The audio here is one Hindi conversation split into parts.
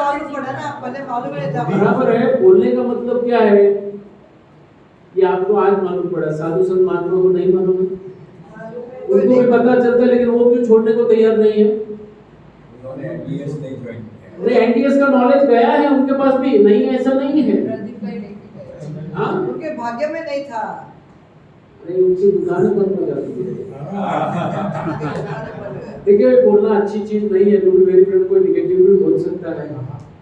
मालूम पड़ा ना, पहले मालूम नहीं था। बराबर है, बोलने का मतलब क्या है? ये आपको आज मालूम पड़ा, साधु संत महात्मा को नहीं मालूम है। उनको भी पता चलता है, लेकिन वो क्यों छोड़ने को तैयार नहीं है? उन्होंने एनडीएस नहीं ज्वाइन किया। अरे एनडीएस का नॉलेज गया है उनके पास भी, नहीं है ऐसा नहीं है। हाँ, उनके भाग्य में नहीं था। अरे उनकी दुकानें बंद हो जाती है। देखिए, बोलना अच्छी चीज नहीं है, क्योंकि मेरी फ्रेंड कोई निगेटिव भी बोल सकता है,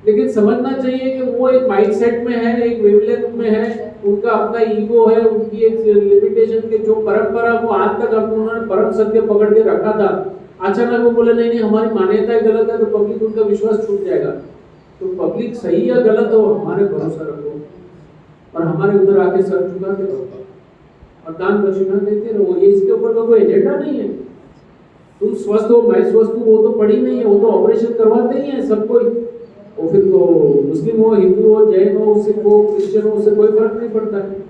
लेकिन समझना चाहिए कि वो एक माइंडसेट में है, एक वेवलेंथ में है, उनका अपना ईगो है, उनकी एक लिमिटेशन के जो परंपरा वो आज तक उन्होंने परम सत्य पकड़ के रखा था। अचानक वो बोले नहीं नहीं हमारी मान्यता गलत है, तो पब्लिक उनका विश्वास छूट जाएगा। तो पब्लिक सही या गलत हो, हमारे भरोसा रखो और हमारे उधर आके सर झुकाते रहो और दान दक्षिणा देते रहो। ये इसके ऊपर का कोई एजेंडा नहीं है। तुम स्वस्थ हो मैं स्वस्थ हूँ वो तो पड़ी नहीं है, वो तो ऑपरेशन करवाते ही हैं सब कोई। वो फिर तो मुस्लिम हो, हिंदू हो, जैन हो, सिख हो, क्रिश्चियन हो, उससे कोई फर्क नहीं पड़ता है।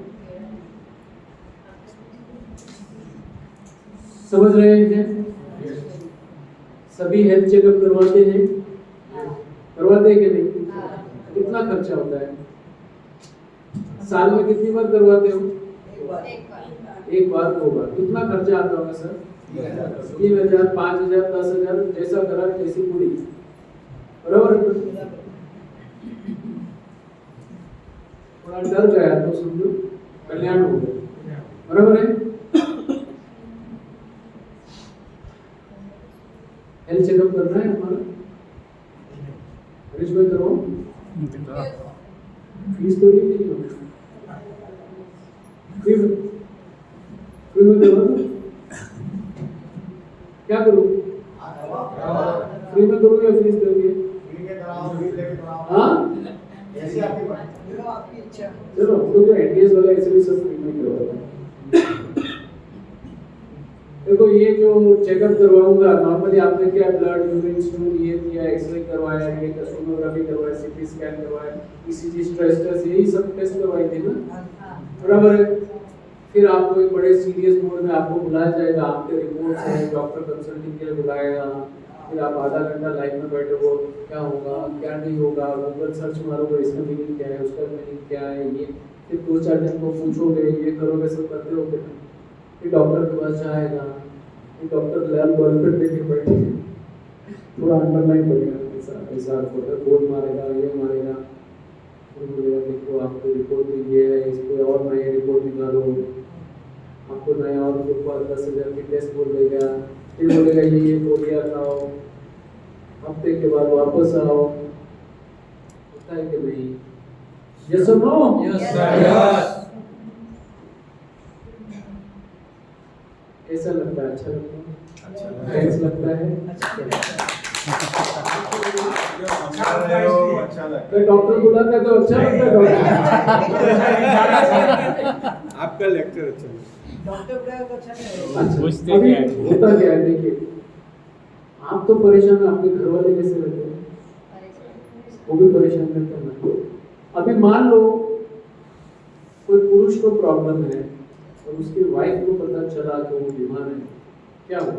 समझ रहे हैं? सभी हेल्थ चेकअप करवाते हैं, करवाते हैं कि नहीं? कितना खर्चा होता है? साल में कितनी बार करवाते हो? एक बार 2 बार। कितना खर्चा आता होगा सर? 3,000, 5,000, 10,000, जैसा करा जैसी पूरी। बराबर? थोड़ा डर गया तो समझो कल्याण हो गया। बराबर है? हेल्थ चेकअप करना है हमारा, हरीश भाई करवाओ। फीस तो नहीं देनी होगी, फ्री में करवा दो। क्या करूँ, फ्री में करूँ या फीस दोगे? हाँ, आपकी इच्छा। चलो तो जो एनडीएस वाला ऐसे भी सब फ्री में करवाता है। देखो ये जो चेकअप करवाऊंगा, नॉर्मली आपने क्या ब्लड, यूरिन, स्टूल ये दिया, एक्सरे करवाया, ये सोनोग्राफी करवाया, सीटी स्कैन करवाया, ईसीजी, स्ट्रेस टेस्ट, यही सब टेस्ट करवाई थी ना। बराबर है? फिर आपको एक बड़े सीरियस मोड में आपको बुलाया जाएगा, आपके रिपोर्ट्स हैं, डॉक्टर कंसल्टिंग के लिए बुलाएगा। फिर आप आधा घंटा लाइन में बैठे हो, क्या होगा क्या नहीं होगा, गूगल सर्च मारोगे इसका मीनिंग क्या है, उसका मीनिंग क्या है, ये फिर 2-4 दिन को पूछोगे, ये करोगे, सब करते हो। फिर डॉक्टर के पास जाएगा, फिर डॉक्टर लैब बॉयलपेट लेके बैठेंगे, पूरा अंडरलाइन बढ़ेगा, ऐसा बोल मारेगा, ये मारेगा, फिर बोलेगा देखो आपको रिपोर्ट में ये है, इस पर और नया रिपोर्ट निकालो, आपको नया और 10,000 की टेस्ट बोल देगा, फिर बोलेगा ये गोलियां खाओ, हफ्ते के बाद वापस आओ। होता है कि नहीं? यस और नो? यस। कैसा लगता है? अच्छा लगता है? कैसा लगता है? अच्छा लगता तो डॉक्टर बुलाता है तो अच्छा लगता है आपका लेक्चर अच्छा है। डॉक्टर बुलाया तो अच्छा नहीं। अच्छा, अभी होता क्या है देखिए, आप तो परेशान हैं, आपके घर वाले कैसे रहते हैं? वो भी परेशान रहते हैं ना। अभी मान लो कोई पुरुष को प्रॉब्लम है और उसकी वाइफ को पता चला कि वो बीमार है, क्या हो?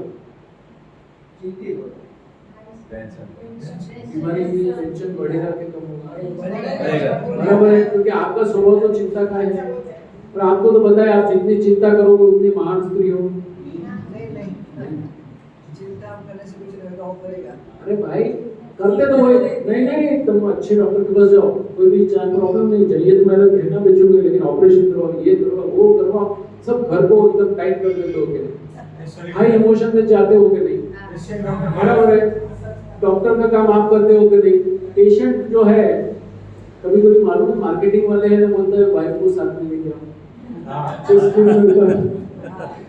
बीमारी की टेंशन बढ़ेगा कि कम होगा? बराबर है, क्योंकि आपका स्वभाव तो चिंता का है और आपको तो पता है आप जितनी चिंता करोगे उतनी महान स्त्री हो। नहीं, चिंता करने से कुछ नहीं होगा। अरे भाई करते तो वही, नहीं तुम अच्छे डॉक्टर के पास जाओ, कोई भी चाहे प्रॉब्लम नहीं चाहिए तो मेरा कहना बेचोगे, लेकिन ऑपरेशन करवाओ, ये करवाओ, वो करवाओ, सब घर को एकदम टाइट कर देते हो के, हाई इमोशन में जाते हो के नहीं। बराबर है? डॉक्टर का काम आप करते हो कि नहीं? पेशेंट जो है कभी कभी मालूम है मार्केटिंग वाले हैं ना, बोलता है वाइफ को साथ में लेके आओ,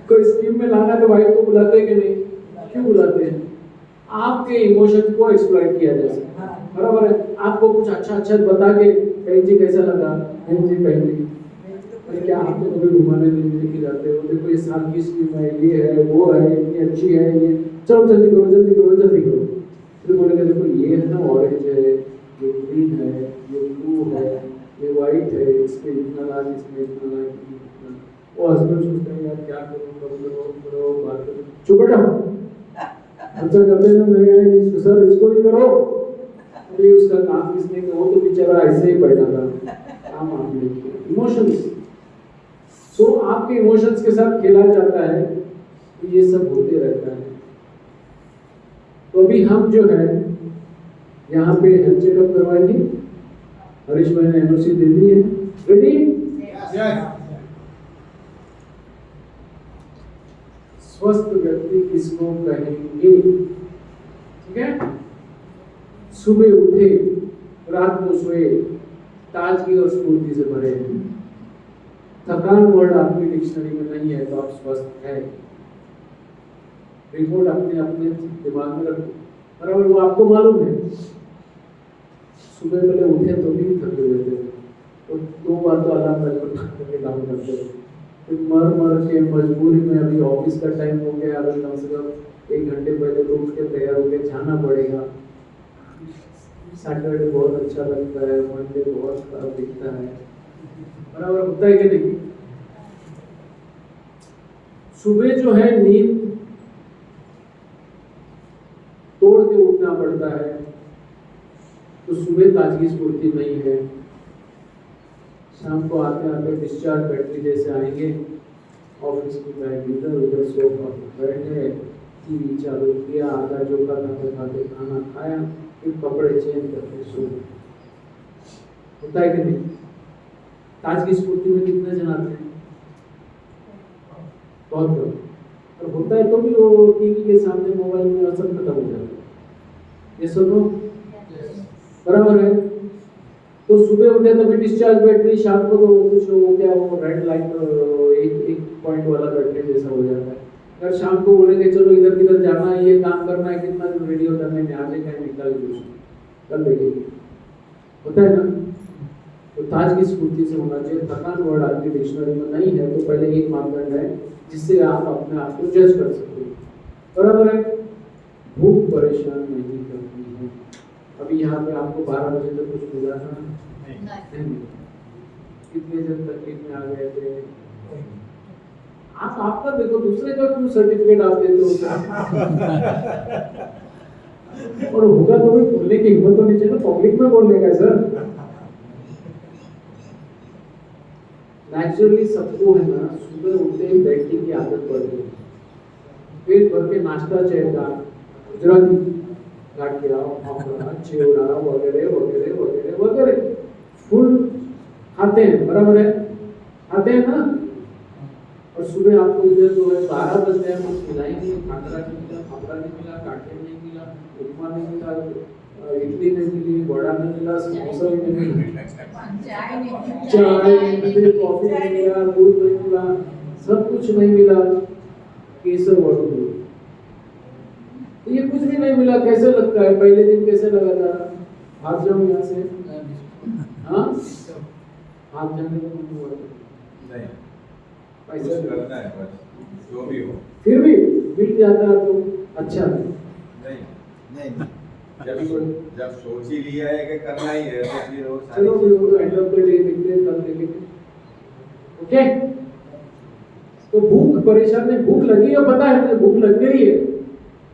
कोई स्कीम में लाना तो वाइफ को बुलाते हैं कि नहीं? क्यों बुलाते हैं? आपके इमोशन को एक्सप्लॉइट किया जा सकता है। बराबर है? आपको कुछ अच्छा बता के बहन जी कैसा लगा, बहन जी क्या आप तो कभी घुमाने नहीं लेके जाते हो, देखो ये साल की स्कीम है, ये है, वो है, इतनी अच्छी है, ये चलो जल्दी करो। फिर बोलेंगे देखो ये है ना ऑरेंज है, ये ग्रीन है, ये ब्लू है, ये वाइट है, इसमें इतना लाल, इसमें इतना लाल, इतना। वो हस्बैंड सोचते हैं यार क्या करो बात करो, चुप बैठो, अच्छा करते हैं नहीं सर इसको ही करो, अभी उसका काम किसने किया, वो तो बेचारा ऐसे ही बैठा था, काम आपने किया। इमोशंस, सो आपके इमोशंस के साथ खेला जाता है, तो ये सब होते रहता है। तो अभी हम जो है यहाँ पे हेल्थ चेकअप करवाएंगे। हरीश भाई ने एनओसी दे दी है, रेडी? स्वस्थ व्यक्ति किसको कहेंगे? ठीक है, सुबह उठे, रात को सोए, ताजगी और स्फूर्ति से भरे हैं। थकान वर्ड आपकी डिक्शनरी में नहीं है तो आप स्वस्थ है। रिपोर्ट अपने अपने दिमाग में रखो, बराबर? वो आपको मालूम है, सुबह पहले उठे तो भी थके हुए थे, तो 2 बार तो अलार्म करके काम करते थे, फिर मर के मजबूरी में अभी ऑफिस का टाइम हो गया, अगर कम से कम 1 घंटे पहले तो उठ के तैयार होके जाना पड़ेगा। सैटरडे बहुत अच्छा लगता है, मंडे बहुत खराब दिखता है, बराबर होता है कि नहीं? सुबह जो है नींद तोड़ के उठना पड़ता है, तो सुबह ताजगी स्फूर्ति नहीं है। शाम को आते आते डिस्चार्ज बैटरी जैसे आएंगे, ऑफिस की बैग इधर उधर सोफा पर बैठे, टीवी चालू किया, आधा चोखा खाते खाना खाया, फिर कपड़े चेंज करके सो गए। होता है कि नहीं? ताजगी स्फूर्ति में कितने जन आते हैं? बहुत कम। और होता है तो भी वो टीवी के सामने मोबाइल में असर खत्म हो जाता है। ये सुनो, बराबर है? तो सुबह उठे तभी डिस्चार्ज बैटरी, शाम को तो कुछ हो गया, वो रेड लाइट एक पॉइंट वाला बैटरी जैसा हो जाता है। अगर शाम को बोलेंगे चलो इधर किधर जाना है, ये काम करना है, कितना रेडियो करने में आज कहीं निकाल कर देंगे। होता है ना? तो ताजगी स्फूर्ति से होना चाहिए। थकान वर्ड आपकी डिक्शनरी में नहीं है तो पहले एक मापदंड है जिससे आप अपने आप को जज कर सकते हो, बराबर है? भूख परेशान नहीं करती है। अभी यहाँ पे आपको 12 बजे तक कुछ मिला था? नहीं। कितने जन तकलीफ में आ गए थे? आप आपका देखो, दूसरे का क्यों सर्टिफिकेट आप देते हो? और होगा तो भी बोलने की हिम्मत होनी चाहिए ना, पब्लिक में बोलने का सर। नेचुरली सबको है ना, सुबह उठते ही बैठने की आदत पड़ गई, पेट भर के नाश्ता चाहिए, गुजराती गाठिया, फाफड़ा, चिवड़ा वगैरह वगैरह वगैरह वगैरह फुल खाते हैं, बराबर है? खाते हैं ना? और सुबह आपको इधर जो है 12 बज गए, कुछ मिला ही नहीं, खाकरा नहीं मिला, फाफड़ा नहीं मिला, गाठिया नहीं मिला, उपमा नहीं मिला, इडली नहीं मिली, वड़ा नहीं मिला, समोसा नहीं मिला, चाय नहीं मिली, कॉफी नहीं मिला, दूध नहीं मिला, सब कुछ नहीं मिला, केसर वाटर। तो ये कुछ भी नहीं मिला, कैसे लगता है? पहले दिन कैसे लगा था? हाथ जाऊं यहाँ से? हाँ, हाथ जाने का मन हुआ नहीं, पैसा करना है बस, जो भी हो, फिर भी मिल जाता तो अच्छा नहीं। जब सोच ही लिया है कि करना ही है तो फिर वो चलो फिर वो तो एंड ऑफ द डे देखते हैं, कल देखेंगे। ओके, तो भूख परेशान नहीं, भूख लगी है, पता है मुझे भूख लग गई है,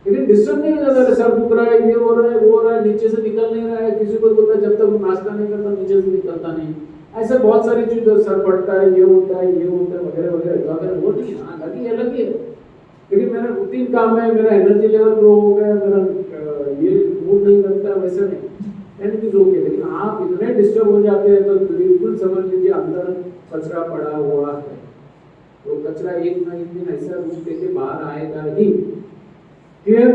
लेकिन डिस्टर्ब नहीं हो जाता, सर दुख रहा है, ये हो रहा है, वो हो रहा है, नीचे से निकल नहीं रहा है, किसी को बोलता है जब तक नाश्ता नहीं करता नीचे से निकलता नहीं, ऐसे बहुत सारी चीजें, सर पड़ता है, ये होता है, ये होता है वगैरह वगैरह वगैरह। वो नहीं, हाँ लगी है, लगी है, लेकिन मेरा रूटीन काम है, मेरा एनर्जी लेवल लो हो गया, मेरा ये मूड नहीं लगता, वैसा नहीं, एनीथिंग ओके। लेकिन आप इतने डिस्टर्ब हो जाते हैं तो बिल्कुल समझ लीजिए अंदर कचरा पड़ा हुआ है, तो कचरा एक ना एक दिन ऐसा रूप लेके बाहर आएगा ही। क्लियर?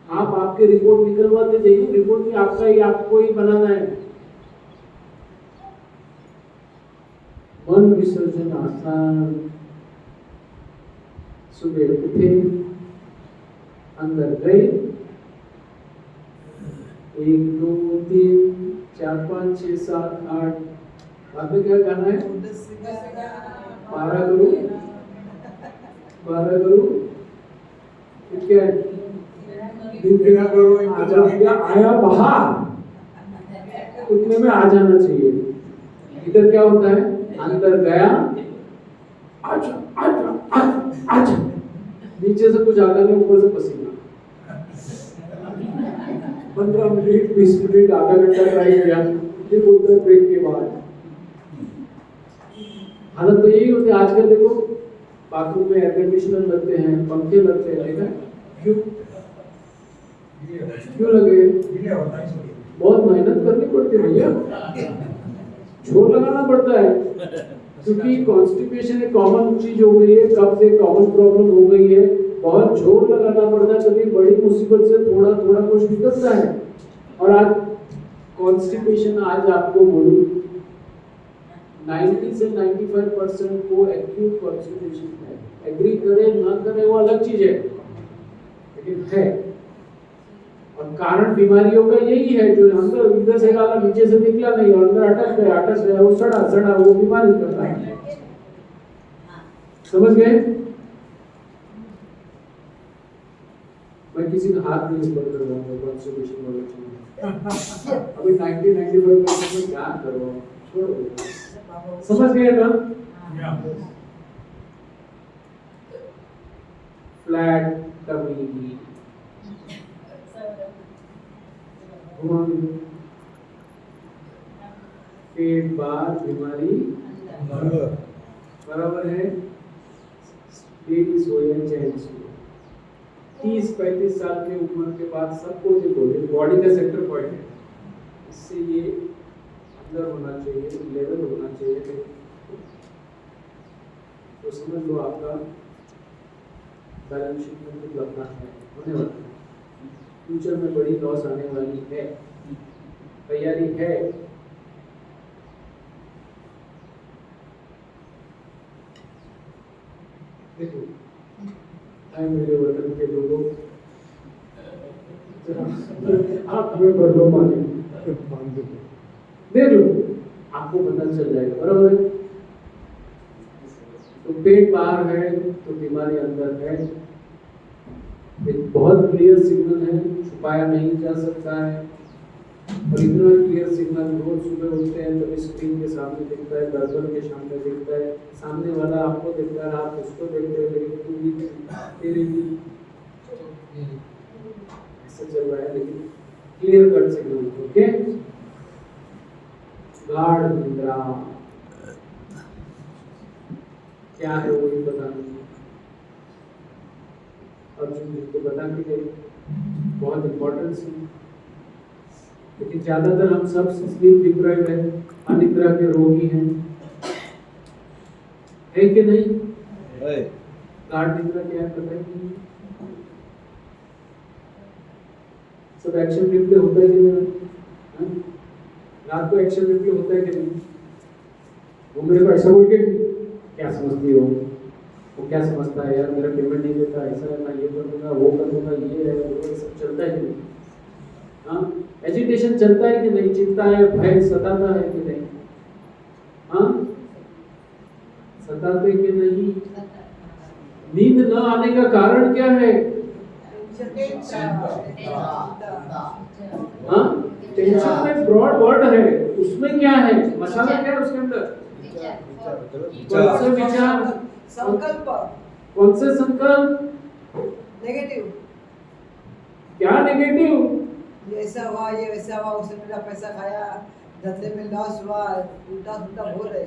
आप आपके रिपोर्ट निकलवाते जाइए, रिपोर्ट भी आपका ही, आपको ही बनाना है। मन विसर्जन आसान, सुबह उठे, अंदर गए, 1 2 3 4 5 6 7 8, बाद में क्या करना है? 12 करो, 12 करो, फिर क्या है? आया बाहर, उतने में आ जाना चाहिए। इधर क्या होता है? अंदर गया, आजा आजा आजा आजा, नीचे से कुछ आधा नहीं, ऊपर से पसीना, 15 मिनट 20 मिनट आधा घंटा ट्राई किया, फिर बोलते हैं ब्रेक के बाद। हालत तो यही होती है आजकल। देखो बाथरूम में एयर कंडीशनर लगते हैं, पंखे लगते हैं, देखा क्यों क्यों लगे? बहुत मेहनत करनी पड़ती है भैया, जोर लगाना पड़ता है, क्योंकि कॉन्स्टिपेशन एक कॉमन चीज हो गई है, कब्ज एक कॉमन प्रॉब्लम हो गई है, बहुत जोर लगाना पड़ता है, कभी बड़ी मुसीबत से थोड़ा थोड़ा कुछ निकलता है। और आज कॉन्स्टिपेशन, आज आपको बोलूं 90 से 95% को एक्यूट कॉन्स्टिपेशन है। एग्री करे ना करे वो अलग चीज है, लेकिन है। और कारण बीमारियों का यही है, जो अंदर इधर से गाला नीचे से निकला नहीं और अंदर अटक गया, वो सड़ा वो बीमारी करता है। समझ गए? मैं किसी का हाथ नहीं ऊपर कर रहा हूँ कॉन्स्टिपेशन वाले चीज। अभी 90-95% में क्या करो, छोड़ो। समझ गए ना? फ्लैट टमी, पेट बार बीमारी बराबर है। लेडीज हो या जेंट्स हो, 30-35 साल की उम्र के बाद सबको देखो बॉडी का सेंटर पॉइंट है, इससे ये अंदर होना चाहिए, लेवल होना चाहिए, तो समझ लो आपका बैलेंस शीट में कुछ लगना है, होने वाला है। फ्यूचर में बड़ी लॉस आने वाली है, तैयारी है। देखो मेरे वतन के लोगों, आप हमें भर लो पानी, देख लो आपको पता चल जाएगा, बराबर है? तो पेट बाहर है तो बीमारी अंदर है, एक बहुत क्लियर सिग्नल है, छुपाया नहीं जा सकता है। और इतना क्लियर सिग्नल रोज सुबह उठते हैं तो स्क्रीन के सामने दिखता है, दर्पण के सामने दिखता है, सामने वाला आपको दिखता है, आप उसको देखते हैं, लेकिन तू भी तेरे भी ऐसा चल रहा है, लेकिन क्लियर कट सिग्नल। ओके, गाढ़ निद्रा क्या है वो भी पता नहीं, अर्जुन जी को बता के बहुत इम्पोर्टेंस है। लेकिन ज्यादातर हम सब स्लीप डिप्राइव्ड है, अनिद्रा के रोगी हैं, है कि नहीं? गाढ़ निद्रा क्या है पता ही नहीं। सब एक्शन रिप्ले होता है कि नहीं? रात को एक्शन रिप्ले होता है कि नहीं? वो मेरे को ऐसा बोल के क्या समझती हो, वो क्या समझता है यार, मेरा पेमेंट नहीं देता, ऐसा है, मैं ये कर दूंगा, वो कर दूंगा, ये है वो, सब चलता है कि नहीं? हाँ, एजिटेशन चलता है कि नहीं? चिंता है, भय सताता है कि नहीं? हाँ, सताते कि नहीं? नींद न आने का कारण क्या है? हाँ, टेंशन में ब्रॉड वर्ड है, उसमें क्या है, मसाला क्या है उसके अंदर? कौन से विचार, संकल्प, कौन से संकल्प? नेगेटिव। क्या नेगेटिव? ये ऐसा हुआ, ये वैसा हुआ, उसने मेरा पैसा खाया, धंधे में लॉस हुआ, उल्टा सुल्टा बोल रहे।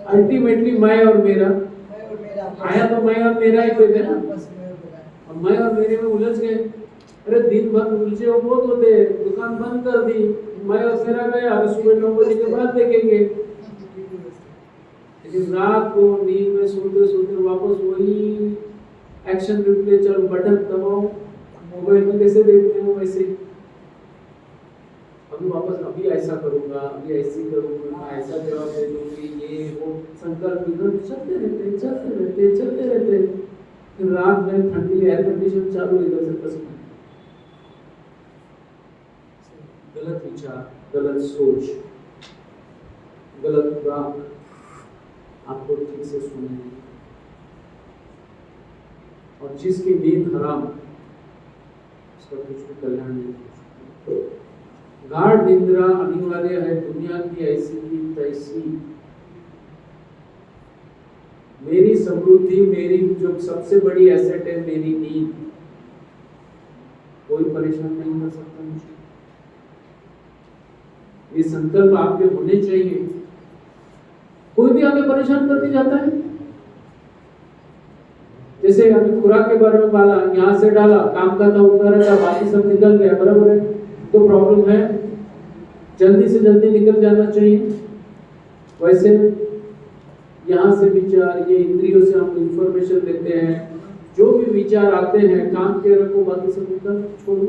अल्टीमेटली मैं और मेरा, मैं और मेरा आया तो मैं और मेरा ही पे थे, बस मैं और मेरा। और मैं और मेरे में उलझ गए। अरे दिन भर उलझे हो बहुत होते, दुकान बंद कर दी, मैं और मेरा गया, अभी सुबह 9 बजे के बाद देखेंगे। लेकिन रात को नींद में सोते सोते वापस वही एक्शन रिप्ले, चलो बटन दबाओ, मोबाइल में कैसे देखते हो वैसे अभी वापस, अभी ऐसा करूंगा, अभी ऐसी करूंगा, मैं ऐसा जवाब दे दूंगी, ये वो संकल्प इधर चलते रहते। फिर रात में ठंडी एयर कंडीशन चालू, इधर से पसीना, गलत विचार, गलत सोच, गलत बात, आपको ठीक से सुने नहीं, और जिसकी नींद हराम, उसका कुछ भी कल्याण नहीं। गाढ़ निद्रा अनिवार्य है, दुनिया की ऐसी की तैसी। मेरी समृद्धि, मेरी जो सबसे बड़ी एसेट है, मेरी नींद, कोई परेशान नहीं कर सकता मुझे। ये संकल्प आपके होने चाहिए। कोई भी हमें परेशान करके जाता है, जैसे अभी खुराक के बारे में बोला, यहाँ से डाला, काम का था उतारा था, बाकी सब निकल गया, बराबर है, तो प्रॉब्लम है, जल्दी से जल्दी निकल जाना चाहिए। वैसे यहाँ से विचार, ये इंद्रियों से हम इंफॉर्मेशन लेते हैं, जो भी विचार आते हैं काम के रखो, बाकी सब निकल छोड़ो।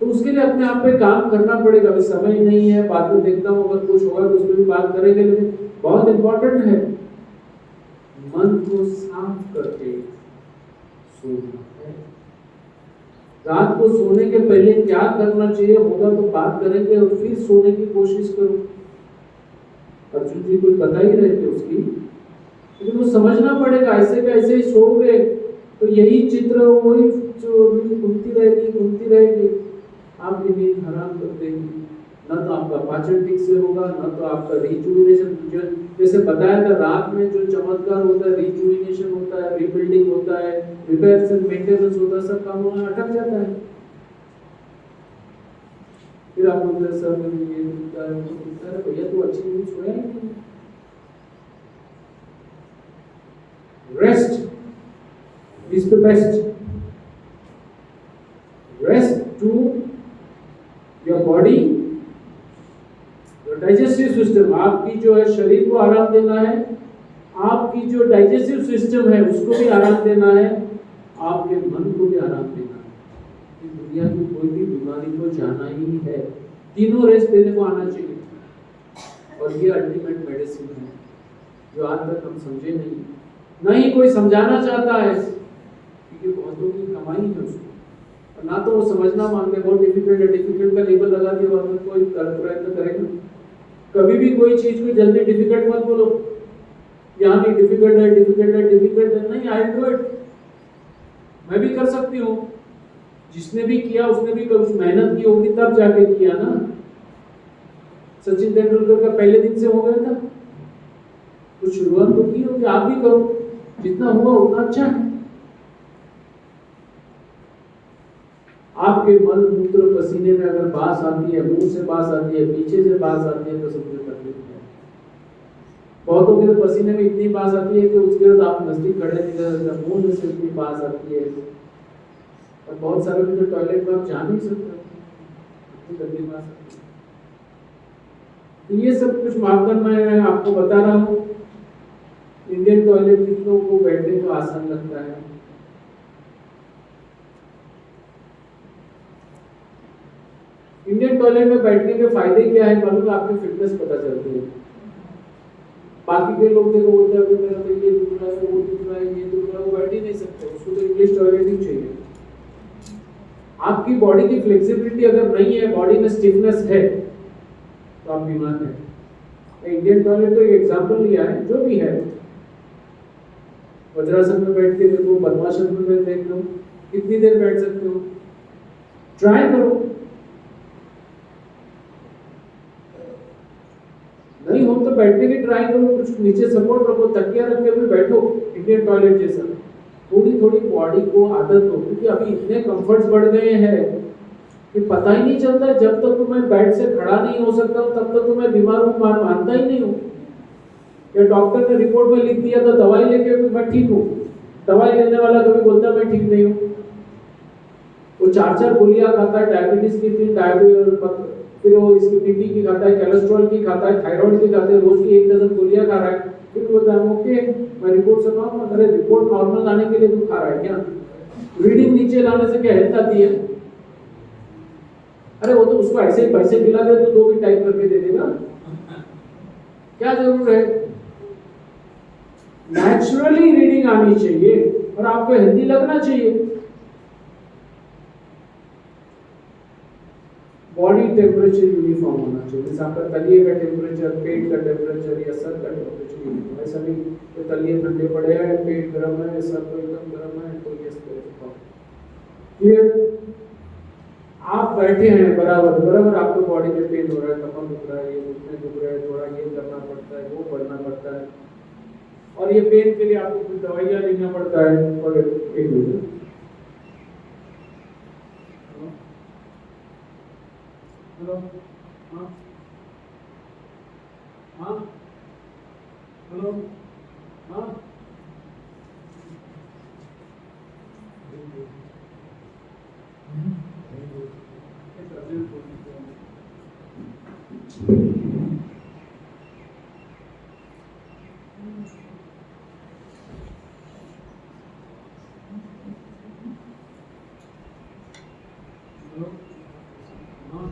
तो उसके लिए अपने आप पे काम करना पड़ेगा। अभी समय नहीं है, बाद में देखता हूँ अगर कुछ होगा तो उसमें भी बात करेंगे, लेकिन बहुत इंपॉर्टेंट है मन को साफ करके सोना है। रात को सोने के पहले क्या करना चाहिए होगा तो बात करेंगे, और फिर सोने की कोशिश करो। अर्जुन जी कुछ बता ही रहे थे उसकी, लेकिन वो समझना पड़ेगा, ऐसे का ऐसे ही सोओगे तो यही चित्र वही जो घूमती रहेगी, आपकी नींद हराम कर देगी। न तो आपका पाचन ठीक से होगा, न तो आपका रिजुविनेशन, जैसे बताया था रात में जो चमत्कार होता है, रिजुविनेशन होता है, रिबिल्डिंग होता है, रिपेयर्स एंड मेंटेनेंस होता है, सब काम वहाँ अटक जाता है। फिर आप बोलते हैं सर मुझे ये दिखता है, वो दिखता है, भैया तो अच्छी नींद सोया ही नहीं। Rest is the best, rest to your body, digestive system, आपकी जो है शरीर को आराम देना है, आपकी जो डाइजेस्टिव सिस्टम है उसको भी आराम देना है, आपके मन को भी आराम देना है। दुनिया की कोई भी बीमारी को जाना ही है, तीनों रेस्ट देने को आना चाहिए। और ये अल्टीमेट मेडिसिन है जो आज तक हम समझे नहीं, न ही कोई समझाना चाहता है, क्योंकि बहुतों की कमाई है उसको, ना तो वो समझना मांगते, बहुत डिफिकल्ट है, डिफिकल्ट का लेबल लगा दिया, वरना कोई प्रयत्न करेगा। कभी भी कोई चीज को जल्दी डिफिकल्ट मत बोलो, यहाँ भी डिफिकल्ट है, नहीं, आई डू इट, मैं भी कर सकती हूँ। जिसने भी किया उसने भी कुछ मेहनत की होगी तब जाके किया ना। सचिन तेंदुलकर का पहले दिन से हो गया था, कुछ शुरुआत तो की होगी, आप भी करो, जितना हुआ उतना अच्छा है। आपके मल मूत्र पसीने में अगर बास आती है, मुंह से बास आती है, पीछे से बास आती है, तो समझो तकलीफ है। बहुतों के तो पसीने में इतनी बास आती है कि उसके बाद आप नजदीक खड़े नहीं कर सकते, मुंह में से इतनी बास आती है, और बहुत सारे में तो टॉयलेट में आप जा नहीं सकते, इतनी गंदी बास आती है। तो ये सब कुछ मापदंड मैं आपको बता रहा हूँ। इंडियन टॉयलेट जितनों को बैठने को आसान लगता है, इंडियन टॉयलेट में बैठने के फायदे क्या है मालूम है? आपकी फिटनेस पता चलती है। बाकी के लोग देखो बोलते हैं मेरा तो ये दुख रहा है, वो दुख रहा है, ये दुख रहा है, वो बैठ ही नहीं सकते, उसको तो इंग्लिश टॉयलेट ही चाहिए। आपकी बॉडी की फ्लेक्सिबिलिटी अगर नहीं है, बॉडी में स्टिफनेस है, तो आप बीमार हैं। इंडियन टॉयलेट तो एक एग्जाम्पल लिया है, जो भी है। वज्रासन में बैठ के देखो, पद्मासन में देख लो, कितनी देर बैठ सकते हो, ट्राई करो। नहीं हो तो बैठने की ट्राई करो, कुछ नीचे सपोर्ट रखो, तकिया रख के भी बैठो इंडियन टॉयलेट जैसा। थोड़ी थोड़ी बॉडी को आदत हो, क्योंकि अभी इतने कंफर्ट्स बढ़ गए हैं कि पता ही नहीं चलता। जब तक तो मैं बेड से खड़ा नहीं हो सकता हूँ तब तक तो मैं बीमार हूँ, मानता ही नहीं हूँ। या डॉक्टर ने रिपोर्ट में लिख दिया तो दवाई लेके मैं ठीक हूँ, दवाई लेने वाला कभी बोलता मैं ठीक नहीं हूँ। वो 4-4 गोलियां खाता है, डायबिटीज की, फिर वो इसकी बीपी की खाता है, कोलेस्ट्रॉल की खाता है, थायराइड की खाता है, रोज की 1 डजन गोलियां खा रहा है। फिर बोलता है ओके मैं रिपोर्ट सुनाऊंगा। अरे रिपोर्ट नॉर्मल लाने के लिए तू खा रहा है क्या? रीडिंग नीचे लाने से क्या हेल्थ आती है? अरे वो तो उसको ऐसे ही पैसे खिला दे तो 2 भी टाइप करके दे देगा, क्या जरूर है? नेचुरली रीडिंग आनी चाहिए और आपको हेल्दी लगना चाहिए। बॉडी टेम्परेचर यूनिफॉर्म होना चाहिए, जैसे आपका तलिए का टेम्परेचर, पेट का टेम्परेचर या सर का टेम्परेचर यूनिफॉर्म। ऐसा नहीं तो तलिए ठंडे पड़े हैं, पेट गर्म है, सर तो एकदम गर्म है, तो ये क्लियर। आप बैठे हैं बराबर आपको बॉडी में पेन हो रहा है, कमर दुख रहा है, ये घुटने दुख रहा है, थोड़ा ये करना पड़ता है, वो पढ़ना पड़ता है, और ये पेन के लिए आपको कुछ दवाइयाँ लेना पड़ता है। और एक मिनट हेलो, हाँ हाँ हेलो हाँ हेलो हाँ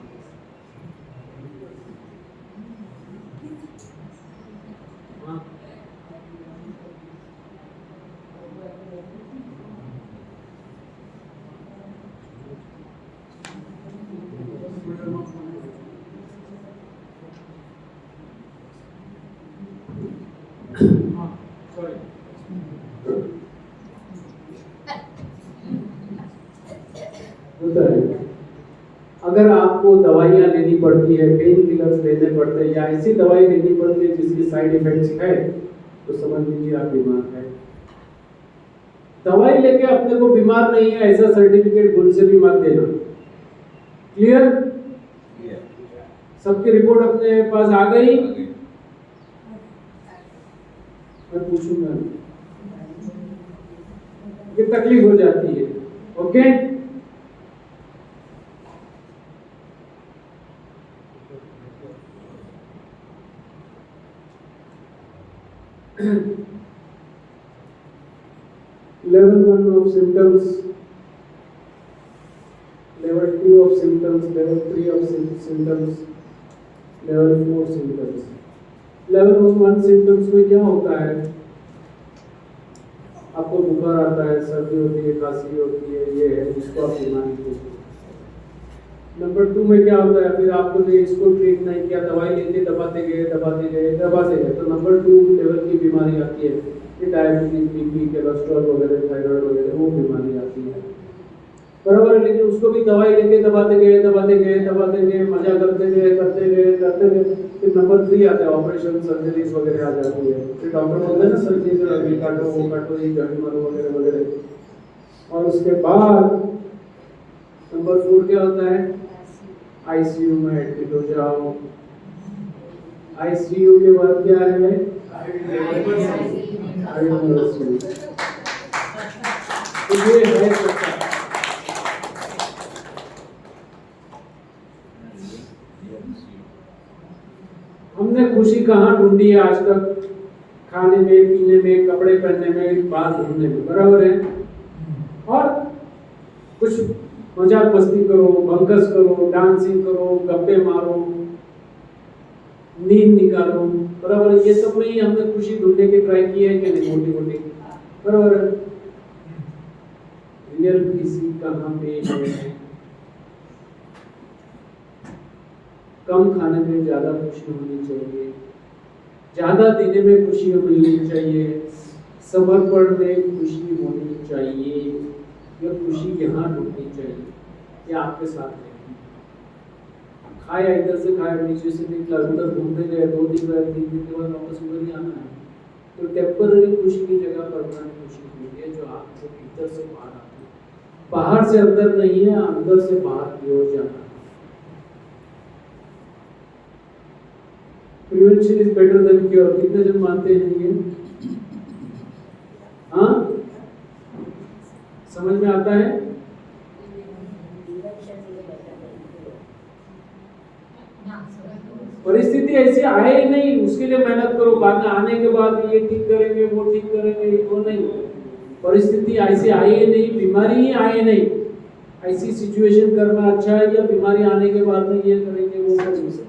हाँ हाँ सॉरी होता है। अगर आपको दवाइयाँ लेनी पड़ती है, पेन किलर्स लेने पड़ते हैं या ऐसी दवाई लेनी पड़ती है जिसकी साइड इफेक्ट्स है, तो समझ लीजिए आप बीमार है। दवाई लेके अपने को बीमार नहीं है ऐसा सर्टिफिकेट भूल से भी मत देना। क्लियर? सबकी रिपोर्ट अपने पास आ गई? मैं पूछूंगा, ये तकलीफ हो जाती है। Okay level 1 of symptoms, level 2 of symptoms, level 3 of symptoms, level 4 symptoms. level 1 symptoms में क्या होता है? आपको बुखार आता है, सर्दी होती है, खांसी होती है, ये है जिसको आप बीमारी कहते हैं। नंबर 2 में क्या होता है? फिर आपने इसको ट्रीट नहीं किया, दवाई लेके दबाते गए। तो नंबर 2 लेवल की बीमारी आती है, ये डायबिटीज, बीपी, कोलेस्ट्रॉल वगैरह, थायराइड वगैरह वो बीमारी आती है। बराबर है, लेकिन उसको भी दवाई लेके दबाते गए, मजा करते गए। फिर नंबर 3 आता है, ऑपरेशन, सर्जरीज वगैरह आ जाती है। फिर डॉक्टर बोलते हैं ना सर्जरी अभी काटो, वो काटो, ये जड़ी मारो वगैरह। और उसके बाद नंबर 4 क्या होता है? आईसीयू में एडमिट हो जाओ। आईसीयू के बाद क्या है? आईसीयू। तो ये है सबका। हमने खुशी कहाँ ढूंढी है आज तक? खाने में, पीने में, कपड़े पहनने में, बात ढूंढने में। बराबर है। और कुछ मजाक मस्ती करो, बंकस करो, डांसिंग करो, गप्पे मारो, नींद निकालो। बराबर है। ये सब में ही हमने खुशी ढूंढने की ट्राई की है कि नहीं? मोटी बराबर है। रियल खुशी कहाँ पे है? कम खाने में ज्यादा खुशी होनी चाहिए, ज्यादा देने में खुशी मिलनी चाहिए, समर्पण में खुशी होनी चाहिए। यह खुशी यहाँ ढूंढनी चाहिए, ये आपके साथ है। खाया, इधर से खाया, नीचे से निकला, उधर घूमने गए, 2 दिन गए, 3 दिन के बाद वापस उधर ही आना है। तो टेम्पररी खुशी की जगह परमानेंट खुशी होती है, जो आपको भीतर से बाहर आती है। बाहर से अंदर नहीं है, अंदर से बाहर की ओर जाना है। Prevention is better than cure. कितने जन मानते हैं ये? हाँ, समझ में आता है? परिस्थिति ऐसी आए ही नहीं, उसके लिए मेहनत करो। बाद में आने के बाद ये ठीक करेंगे, वो ठीक करेंगे, वो नहीं। परिस्थिति ऐसी आई ही नहीं, बीमारी ही आई नहीं। ऐसी सिचुएशन करना अच्छा है या बीमारी आने के बाद में ये करेंगे, वो करेंगे?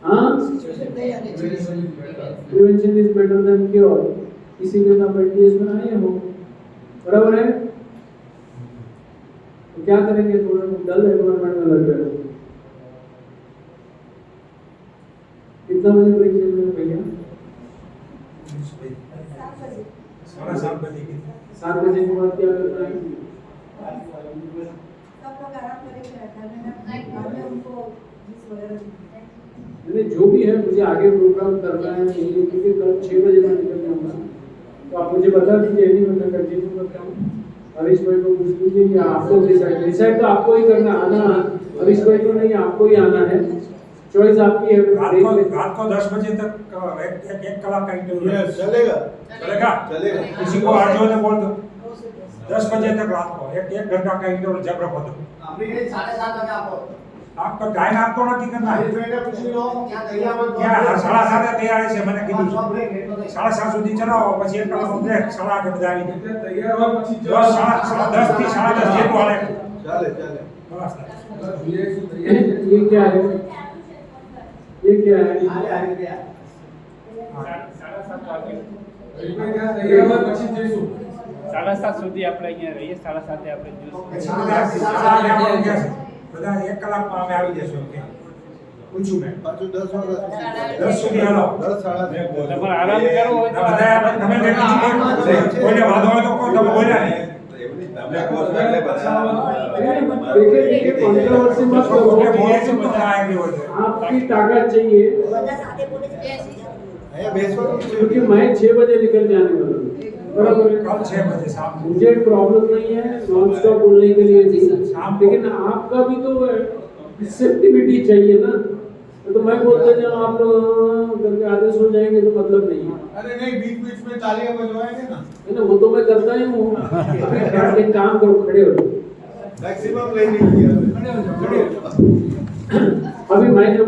हाँ, prevention is better than cure. इसीलिए ना एनडीएस में आए हो। बराबर है। तो क्या करेंगे? थोड़ा डल एनवायरनमेंट में लग गए। कितना बजे ब्रेक ले रहे भैया? 7 बजे के बाद क्या करना है? नहीं, जो भी है, मुझे आगे प्रोग्राम करना है, क्योंकि कल 6 बजे मैं निकल जाऊंगा। तो आप मुझे बता दीजिए, नहीं मैं कंटिन्यू करता हूँ। हरीश भाई को पूछ लीजिए कि आपको डिसाइड तो आपको ही करना, आना हरीश भाई को नहीं, आपको ही आना है। चॉइस आपकी है। रात को 10 बजे तक एक कलाक का इंटरव्यू है। चलेगा चलेगा? चलेगा। किसी को आज जो बोल दो 10 बजे तक रात को एक घंटा का इंटरव्यू जब रखो तो अभी 7:30 बजे आपको आपका टाइम आपको नक्की करना है पूछ लो क्या तैयार हो क्या 7:30 तैयार છે મને કીધું सब ब्रेक है तो 7:30 સુધી ચલાવો પછી એક કલાકનો બ્રેક 8:30 બધા આવી જાય તૈયાર હોય પછી 10 થી 10:30 જેટલું હાલે चले चले બસ ये क्या है? ये क्या है? आगे गया 7:30 વાગે તૈયાર હોય પછી જઈશું 7:30 સુધી આપણે અહીંયા રહીએ 7:30 આપણે પછી બધા બધા એક કલાકમાં અમે આવી જશું કે પૂછું મેં पाँचों 10 वाला 10 સુધી હાલો 10 साढ़ा 10 તમારે આરામ કરવો હોય તો બધા તમે કોઈને વાંધો હોય તો કોઈ તમે બોલ્યા નહીં તમે કહો છો એટલે બધા देखिए कंट्रोवर्सी मत करो। બોલે છે બધા આવી હોય છે आपकी ताकत चाहिए, અહીંયા બેસવાનું છે क्योंकि मैं 6 बजे निकल जाने वाला हूँ, बराबर है? कल 6 बजे शाम को मुझे प्रॉब्लम नहीं है नॉन स्टॉप बोलने के लिए भी, शाम को। लेकिन आपका भी तो एक्सेप्टिविटी चाहिए ना। तो मैं बोलते जाऊँ आप लोग करके आदेश हो जाएंगे तो मतलब नहीं है। अरे नहीं बीच बीच में तालियां बजवाएंगे ना है ना, वो तो मैं करता ही हूँ। एक काम करो, खड़े हो जाओ। मैक्सिमम नहीं किया अभी मैं जो